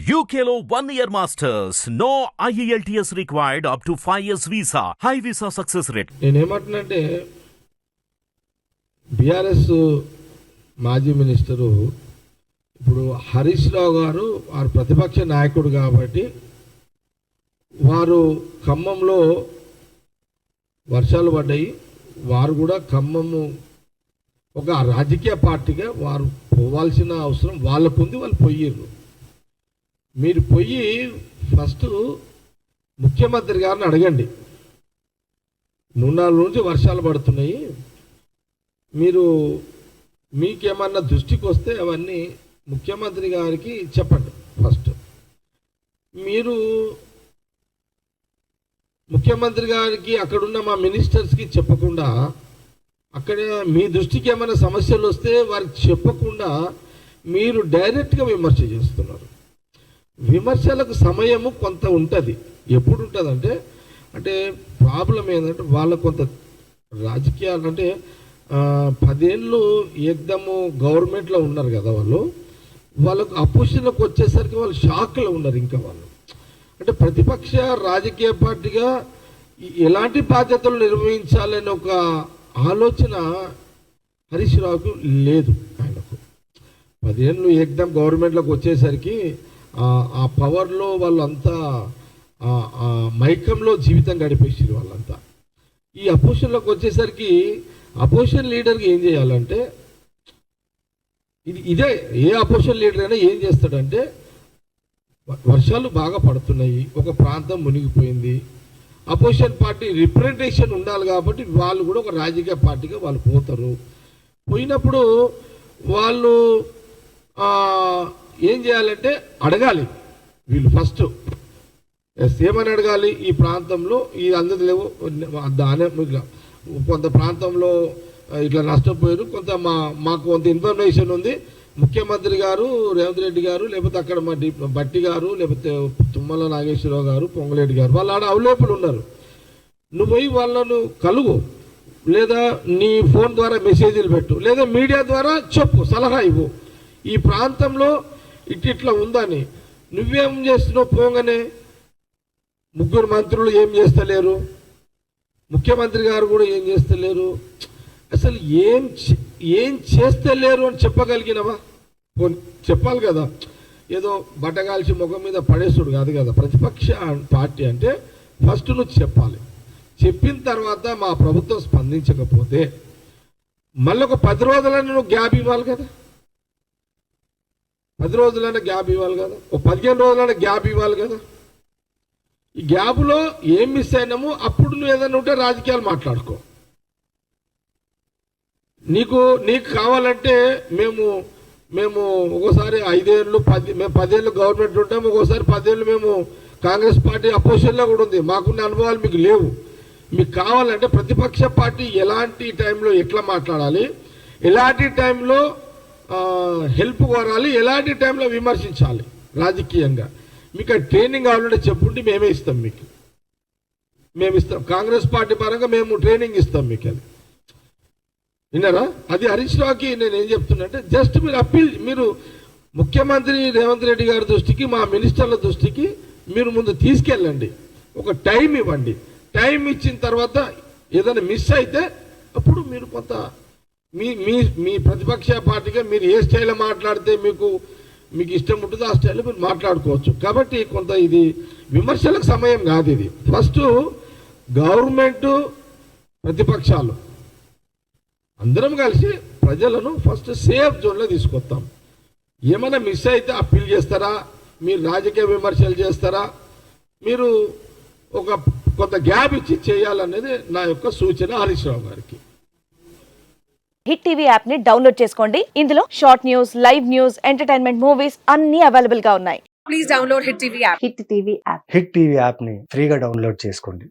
UKLO 1 year masters. No IELTS required up to 5 years visa. High visa success rate. నేనేమంటున్నానంటే BRS మాజీ minister ఇప్పుడు హరీష్ రావు గారు వారు ప్రతిపక్ష నాయకుడు కాబట్టి వారు ఖమ్మంలో వర్షాలు పడ్డాయి. వారు కూడా ఖమ్మము ఒక రాజకీయ పార్టీగా వారు పోవాల్సిన అవసరం వాళ్ళకుంది. వాళ్ళు పోయిర్రు. మీరు పోయి ఫస్ట్ ముఖ్యమంత్రి గారిని అడగండి. 3-4 నుంచి వర్షాలు పడుతున్నాయి, మీకేమన్నా దృష్టికి వస్తే అవన్నీ ముఖ్యమంత్రి గారికి చెప్పండి. ఫస్ట్ మీరు ముఖ్యమంత్రి గారికి అక్కడున్న మా మినిస్టర్స్కి చెప్పకుండా, అక్కడ మీ దృష్టికి ఏమైనా సమస్యలు వస్తే వారికి చెప్పకుండా మీరు డైరెక్ట్గా విమర్శ చేస్తున్నారు. విమర్శలకు సమయము కొంత ఉంటుంది. ఎప్పుడు ఉంటుంది అంటే ప్రాబ్లం ఏంటంటే వాళ్ళ కొంత రాజకీయాలు అంటే 10 ఏళ్ళు ఏకదము గవర్నమెంట్లో ఉన్నారు కదా, వాళ్ళకు అపోజిషన్లోకి వచ్చేసరికి వాళ్ళు షాక్లో ఉన్నారు. ఇంకా వాళ్ళు అంటే ప్రతిపక్ష రాజకీయ పార్టీగా ఎలాంటి బాధ్యతలు నిర్వహించాలని ఒక ఆలోచన హరీష్ రావుకు లేదు. ఆయనకు 10 ఏళ్ళు ఏకదం గవర్నమెంట్లోకి వచ్చేసరికి ఆ పవర్లో వాళ్ళంతా మైకంలో జీవితం గడిపేసారు వాళ్ళంతా. ఈ అపోజిషన్లోకి వచ్చేసరికి అపోజిషన్ లీడర్కి ఏం చేయాలంటే, ఇదే ఏ అపోజిషన్ లీడర్ అయినా ఏం చేస్తాడంటే, వర్షాలు బాగా పడుతున్నాయి, ఒక ప్రాంతం మునిగిపోయింది, అపోజిషన్ పార్టీ రిప్రజెంటేషన్ ఉండాలి కాబట్టి వాళ్ళు కూడా ఒక రాజకీయ పార్టీగా వాళ్ళు పోతారు. పోయినప్పుడు వాళ్ళు ఏం చేయాలంటే అడగాలి. వీళ్ళు ఫస్ట్ ఏమని అడగాలి, ఈ ప్రాంతంలో ఈ అందరి లేవు, దాని కొంత ప్రాంతంలో ఇట్లా నష్టపోయారు, కొంత మాకు కొంత ఇన్ఫర్మేషన్ ఉంది, ముఖ్యమంత్రి గారు రేవంత్ రెడ్డి గారు లేకపోతే అక్కడ మా బట్టి గారు లేకపోతే తుమ్మల నాగేశ్వరరావు గారు పొంగులేటి గారు వాళ్ళు ఆడ అవైలబుల్ ఉన్నారు. నువ్వు పోయి వాళ్ళను కలుగు, లేదా నీ ఫోన్ ద్వారా మెసేజ్లు పెట్టు, లేదా మీడియా ద్వారా చెప్పు, సలహా ఇవ్వు. ఈ ప్రాంతంలో ఇట్లా ఉందని నువ్వేం చేస్తున్నావు, పోగానే 3 మంత్రులు ఏం చేస్తలేరు, ముఖ్యమంత్రి గారు కూడా ఏం చేస్తలేరు, అసలు ఏం చేస్తలేరు అని చెప్పగలిగినవా? చెప్పాలి కదా. ఏదో బట్టగాల్చి ముఖం మీద పడేసుడు కాదు కదా. ప్రతిపక్ష పార్టీ అంటే ఫస్ట్ నువ్వు చెప్పాలి. చెప్పిన తర్వాత మా ప్రభుత్వం స్పందించకపోతే మళ్ళీ ఒక 10 రోజులైనా నువ్వు గ్యాప్ ఇవ్వాలి కదా. 10 రోజులైనా గ్యాప్ ఇవ్వాలి కదా, ఒక 15 రోజులైనా గ్యాప్ ఇవ్వాలి కదా. ఈ గ్యాప్లో ఏం మిస్ అయినామో అప్పుడు నువ్వు ఏదైనా ఉంటే రాజకీయాలు మాట్లాడుకో. నీకు కావాలంటే మేము ఒక్కోసారి 5 ఏళ్ళు మేము 10 ఏళ్ళు గవర్నమెంట్ ఉంటాము, ఒక్కోసారి 10 ఏళ్ళు మేము కాంగ్రెస్ పార్టీ అపోజిషన్లో కూడా ఉంది. మాకున్న అనుభవాలు మీకు లేవు. మీకు కావాలంటే ప్రతిపక్ష పార్టీ ఎలాంటి టైంలో ఎట్లా మాట్లాడాలి, ఎలాంటి టైంలో హెల్ప్ కోరాలి, ఎలాంటి టైంలో విమర్శించాలి రాజకీయంగా, మీకు ట్రైనింగ్ కావాలంటే చెప్పుంటే మేమే ఇస్తాం. మేము ఇస్తాం. కాంగ్రెస్ పార్టీ పరంగా మేము ట్రైనింగ్ ఇస్తాం మీకు. అది విన్నారా? అది హరీష్ రావుకి నేను ఏం చెప్తున్నా అంటే, జస్ట్ మీరు ముఖ్యమంత్రి రేవంత్ రెడ్డి గారి దృష్టికి, మా మినిస్టర్ల దృష్టికి మీరు ముందు తీసుకెళ్ళండి. ఒక టైం ఇవ్వండి. టైం ఇచ్చిన తర్వాత ఏదైనా మిస్ అయితే అప్పుడు మీరు కొంత మీ ప్రతిపక్ష పార్టీగా మీరు ఏ స్టైల్లో మాట్లాడితే మీకు ఇష్టం ఉంటుందో ఆ స్టైల్లో మీరు మాట్లాడుకోవచ్చు. కాబట్టి కొంత ఇది విమర్శలకు సమయం కాదు. ఇది ఫస్ట్ గవర్నమెంట్ ప్రతిపక్షాలు అందరం కలిసి ప్రజలను ఫస్ట్ సేఫ్ జోన్లో తీసుకొస్తాం. ఏమైనా మిస్ అయితే అప్పీల్ చేస్తారా, మీరు రాజకీయ విమర్శలు చేస్తారా, మీరు కొంత గ్యాప్ ఇచ్చి చేయాలనేది నా యొక్క సూచన హరీష్ రావు గారికి. హిట్ టీవీ యాప్ ని డౌన్లోడ్ చేసుకోండి. ఇందులో short news, live news, entertainment movies అన్ని అవైలబుల్ గా ఉన్నాయి. Please download hit TV app. Hit TV app ని ఫ్రీగా డౌన్లోడ్ చేసుకోండి.